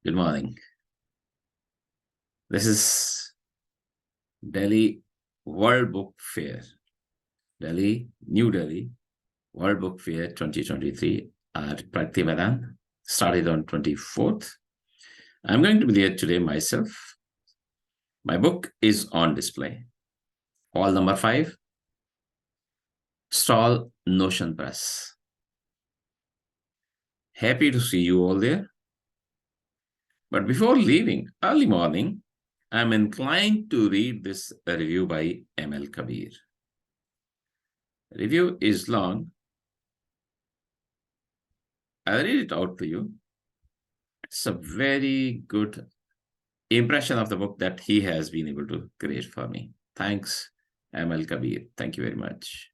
Good morning. This is Delhi World Book Fair. New Delhi World Book Fair 2023 at Pragati Maidan. Started on 24th. I'm going to be there today myself. My book is on display. Hall number 5, stall Notion Press. Happy to see you all there. But before leaving early morning, I'm inclined to read this review by M.L. Kabir. The review is long. I'll read it out to you. It's a very good impression of the book that he has been able to create for me. Thanks, M.L. Kabir. Thank you very much.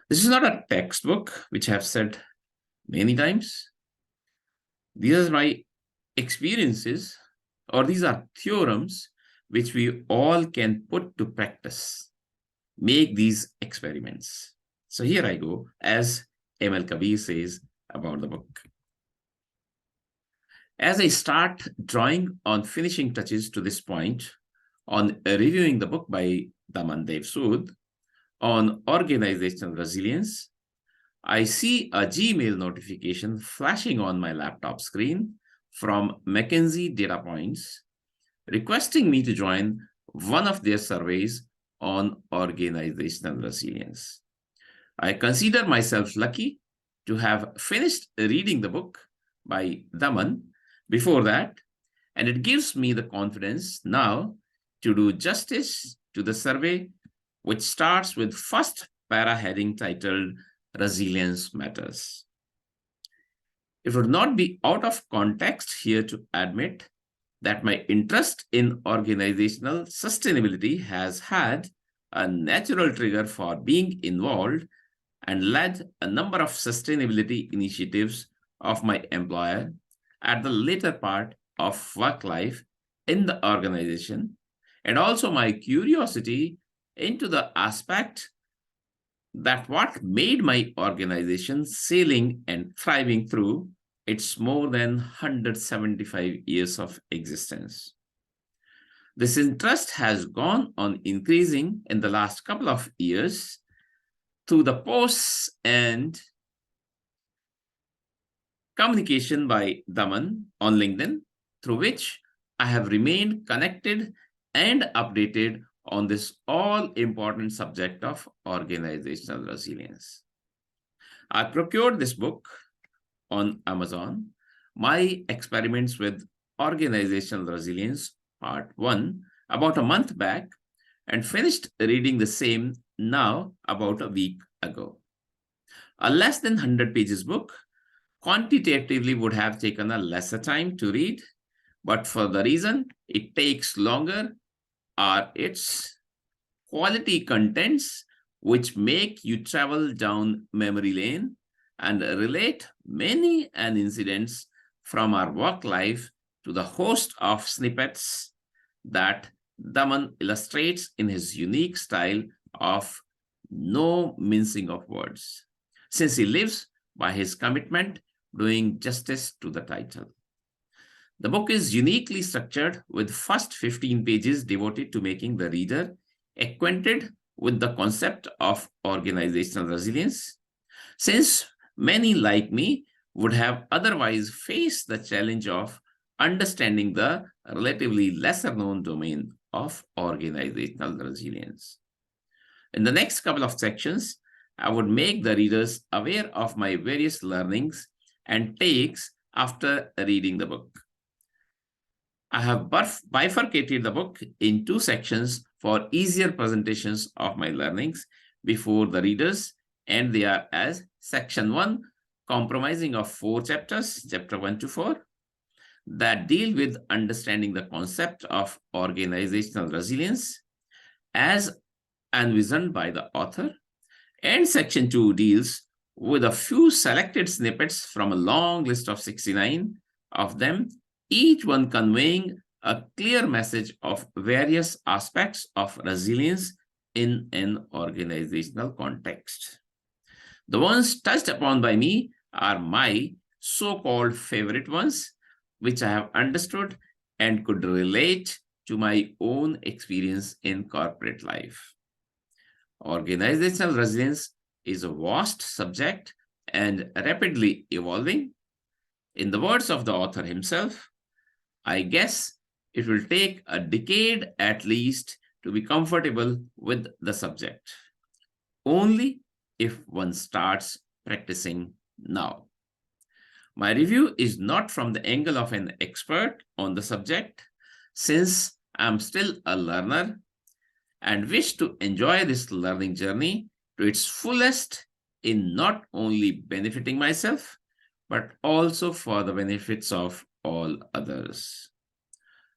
This is not a textbook, which I have said many times. These are my experiences, or these are theorems which we all can put to practice. Make these experiments. So here I go, as M.L. Kabir says about the book. As I start drawing on finishing touches to this point, on reviewing the book by Daman Dev Sood on organizational resilience, I see a Gmail notification flashing on my laptop screen from McKinsey Data Points, requesting me to join one of their surveys on organizational resilience. I consider myself lucky to have finished reading the book by Daman before that, and it gives me the confidence now to do justice to the survey, which starts with first para heading titled Resilience Matters. It would not be out of context here to admit that my interest in organizational sustainability has had a natural trigger for being involved and led a number of sustainability initiatives of my employer at the later part of work life in the organization, and also my curiosity into the aspect that what made my organization sailing and thriving through its more than 175 years of existence. This interest has gone on increasing in the last couple of years through the posts and communication by Daman on LinkedIn, through which I have remained connected and updated on this all-important subject of organizational resilience. I procured this book on Amazon, My Experiments with Organizational Resilience, Part 1, about a month back, and finished reading the same now about a week ago. A less than 100 pages book quantitatively would have taken a lesser time to read, but for the reason it takes longer are its quality contents, which make you travel down memory lane and relate many incidents from our work life to the host of snippets that Daman illustrates in his unique style of no mincing of words, since he lives by his commitment doing justice to the title. The book is uniquely structured, with first 15 pages devoted to making the reader acquainted with the concept of organizational resilience, since many like me would have otherwise faced the challenge of understanding the relatively lesser-known domain of organizational resilience. In the next couple of sections, I would make the readers aware of my various learnings and takes after reading the book. I have bifurcated the book in 2 sections for easier presentations of my learnings before the readers, and they are as Section 1, comprising of 4 chapters, chapter 1 to 4, that deal with understanding the concept of organizational resilience as envisioned by the author, and Section 2 deals with a few selected snippets from a long list of 69 of them, each one conveying a clear message of various aspects of resilience in an organizational context. The ones touched upon by me are my so-called favorite ones, which I have understood and could relate to my own experience in corporate life. Organizational resilience is a vast subject and rapidly evolving. In the words of the author himself, I guess it will take a decade at least to be comfortable with the subject. Only if one starts practicing now. My review is not from the angle of an expert on the subject, since I'm still a learner and wish to enjoy this learning journey to its fullest in not only benefiting myself, but also for the benefits of all others.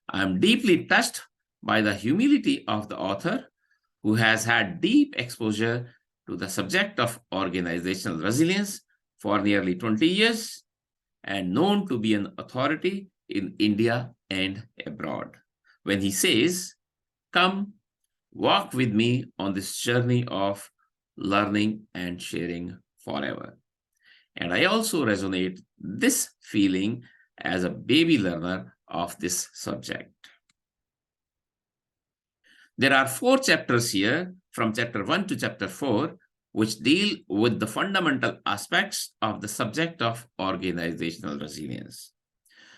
I am deeply touched by the humility of the author, who has had deep exposure to the subject of organizational resilience for nearly 20 years and known to be an authority in India and abroad. When he says, "Come, walk with me on this journey of learning and sharing forever." And I also resonate this feeling as a baby learner of this subject. There are 4 chapters here, from chapter 1 to chapter 4, which deal with the fundamental aspects of the subject of organizational resilience.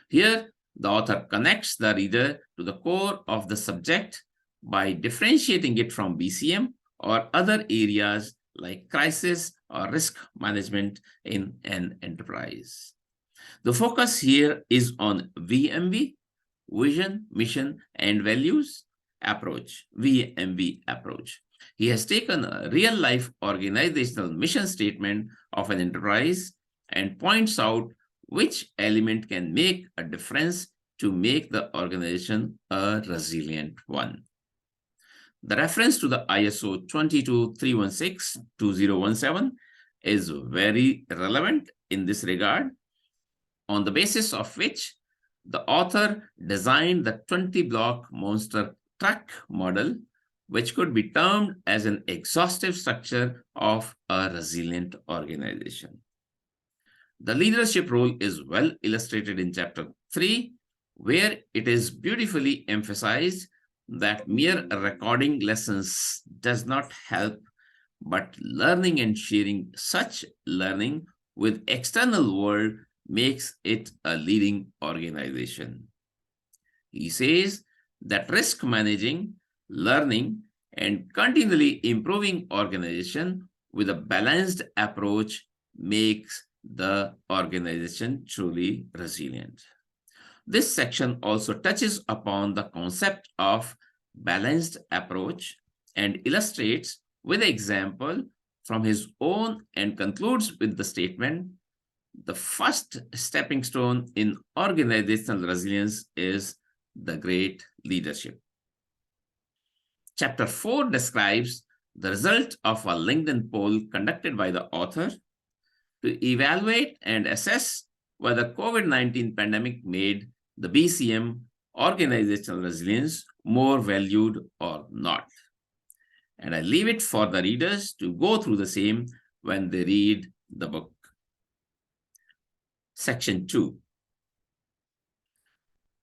Here, the author connects the reader to the core of the subject by differentiating it from BCM or other areas like crisis or risk management in an enterprise. The focus here is on VMV, vision, mission, and values approach, VMV approach. He has taken a real-life organizational mission statement of an enterprise and points out which element can make a difference to make the organization a resilient one. The reference to the ISO 22316-2017 is very relevant in this regard, on the basis of which the author designed the 20-block monster truck model, which could be termed as an exhaustive structure of a resilient organization. The leadership role is well illustrated in chapter 3, where it is beautifully emphasized that mere recording lessons does not help, but learning and sharing such learning with external world makes it a leading organization. He says that risk managing, learning, and continually improving organization with a balanced approach makes the organization truly resilient. This section also touches upon the concept of balanced approach and illustrates with an example from his own and concludes with the statement, the first stepping stone in organizational resilience is the great leadership. Chapter 4 describes the result of a LinkedIn poll conducted by the author to evaluate and assess whether COVID-19 pandemic made the BCM organizational resilience more valued or not. And I leave it for the readers to go through the same when they read the book. Section 2.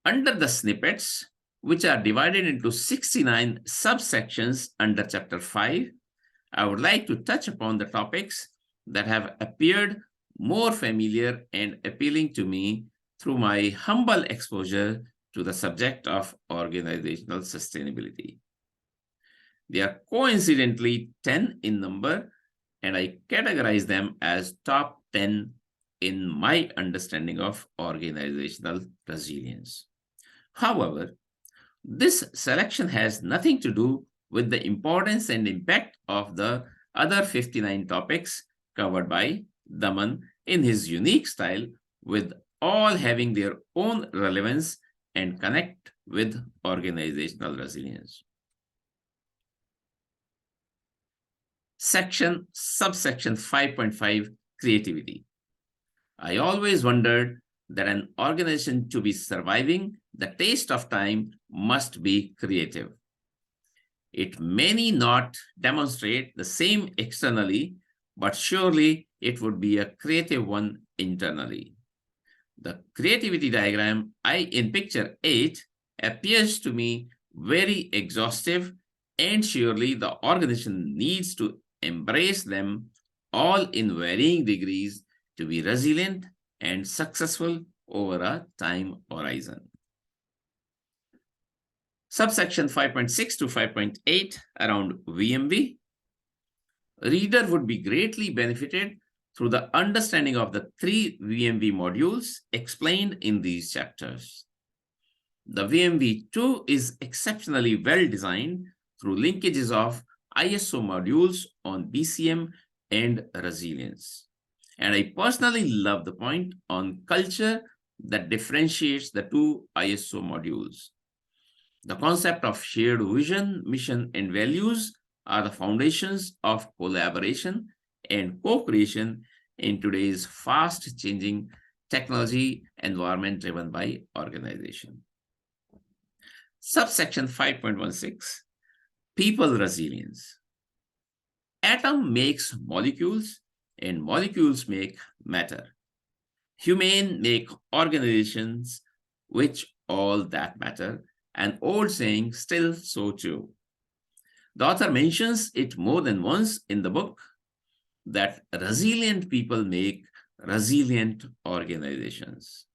Under the snippets, which are divided into 69 subsections under chapter 5, I would like to touch upon the topics that have appeared more familiar and appealing to me through my humble exposure to the subject of organizational sustainability. They are coincidentally 10 in number, and I categorize them as top 10 in my understanding of organizational resilience. However, this selection has nothing to do with the importance and impact of the other 59 topics covered by Daman in his unique style, with all having their own relevance and connect with organizational resilience. Subsection 5.5, creativity. I always wondered that an organization to be surviving the test of time must be creative. It may not demonstrate the same externally, but surely it would be a creative one internally. The creativity diagram in picture 8 appears to me very exhaustive, and surely the organization needs to embrace them all in varying degrees to be resilient and successful over a time horizon. Subsection 5.6 to 5.8 around VMV. Reader would be greatly benefited through the understanding of the three VMV modules explained in these chapters. The VMV2 is exceptionally well designed through linkages of ISO modules on BCM and resilience. And I personally love the point on culture that differentiates the two ISO modules. The concept of shared vision, mission, and values are the foundations of collaboration and co-creation in today's fast-changing technology environment driven by organization. Subsection 5.16, people resilience. Atom makes molecules and molecules make matter. Humane make organizations which all that matter, an old saying still so true. The author mentions it more than once in the book that resilient people make resilient organizations.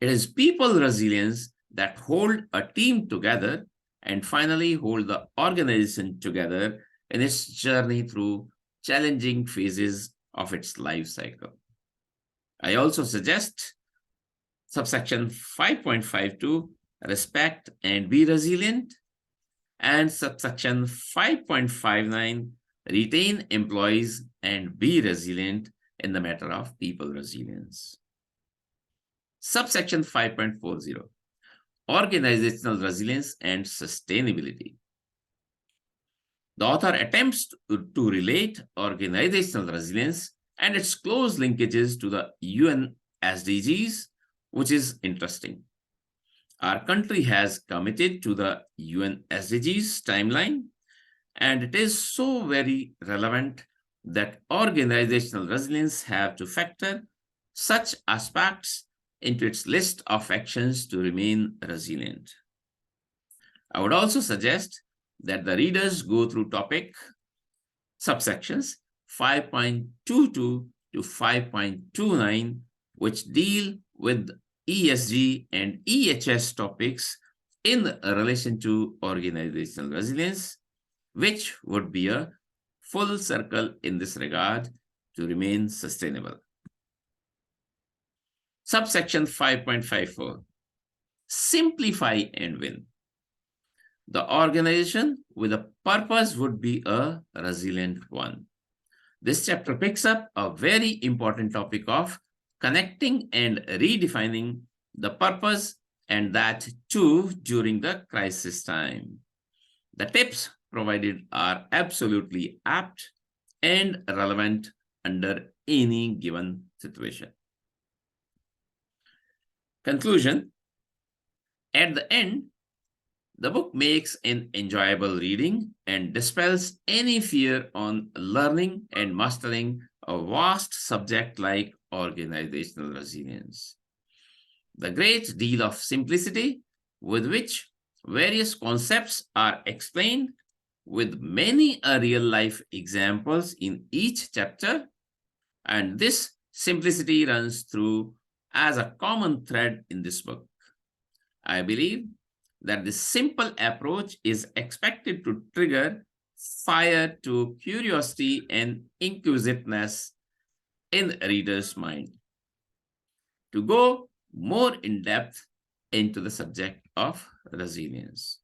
It is people resilience that hold a team together and finally hold the organization together in its journey through challenging phases of its life cycle. I also suggest subsection 5.52, respect and be resilient, and subsection 5.59, retain employees and be resilient in the matter of people resilience. Subsection 5.40, organizational resilience and sustainability. The author attempts to relate organizational resilience and its close linkages to the UN SDGs, which is interesting. Our country has committed to the UN SDGs timeline, and it is so very relevant that organizational resilience have to factor such aspects into its list of actions to remain resilient. I would also suggest that the readers go through topic subsections 5.22 to 5.29, which deal with ESG and EHS topics in relation to organizational resilience, which would be a full circle in this regard to remain sustainable. Subsection 5.54, simplify and win. The organization with a purpose would be a resilient one. This chapter picks up a very important topic of connecting and redefining the purpose, and that too during the crisis time. The tips provided are absolutely apt and relevant under any given situation. Conclusion. At the end, the book makes an enjoyable reading and dispels any fear on learning and mastering a vast subject like organizational resilience. The great deal of simplicity with which various concepts are explained, with many real-life examples in each chapter, and this simplicity runs through as a common thread in this book. I believe that this simple approach is expected to trigger fire to curiosity and inquisitiveness in the reader's mind to go more in depth into the subject of resilience.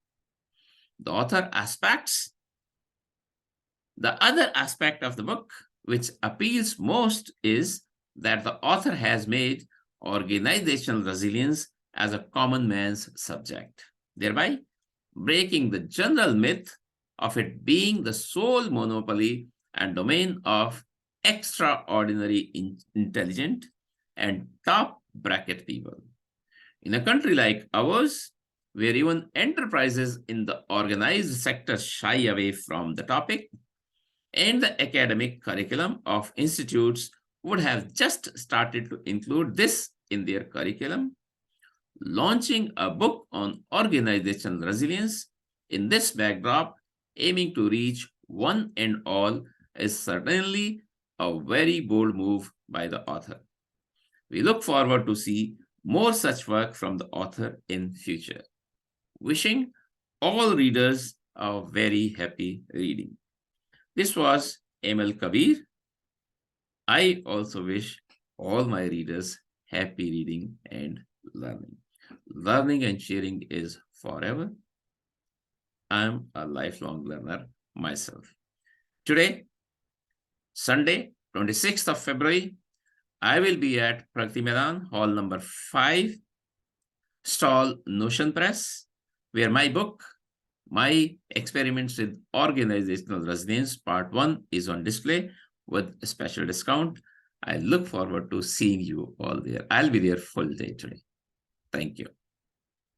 The other aspect of the book which appeals most is that the author has made organizational resilience as a common man's subject, thereby breaking the general myth of it being the sole monopoly and domain of extraordinary intelligent and top bracket people. In a country like ours, where even enterprises in the organized sector shy away from the topic, and the academic curriculum of institutes would have just started to include this in their curriculum. Launching a book on organizational resilience in this backdrop, aiming to reach one and all, is certainly a very bold move by the author. We look forward to see more such work from the author in future. Wishing all readers a very happy reading. This was ML Kabir. I also wish all my readers happy reading and learning. Learning and sharing is forever. I'm a lifelong learner myself. Today, Sunday, 26th of February, I will be at Pragati Maidan, hall number 5, stall Notion Press, where my book, My Experiments with Organizational Resilience, Part 1, is on display with a special discount. I look forward to seeing you all there. I'll be there full day today. Thank you.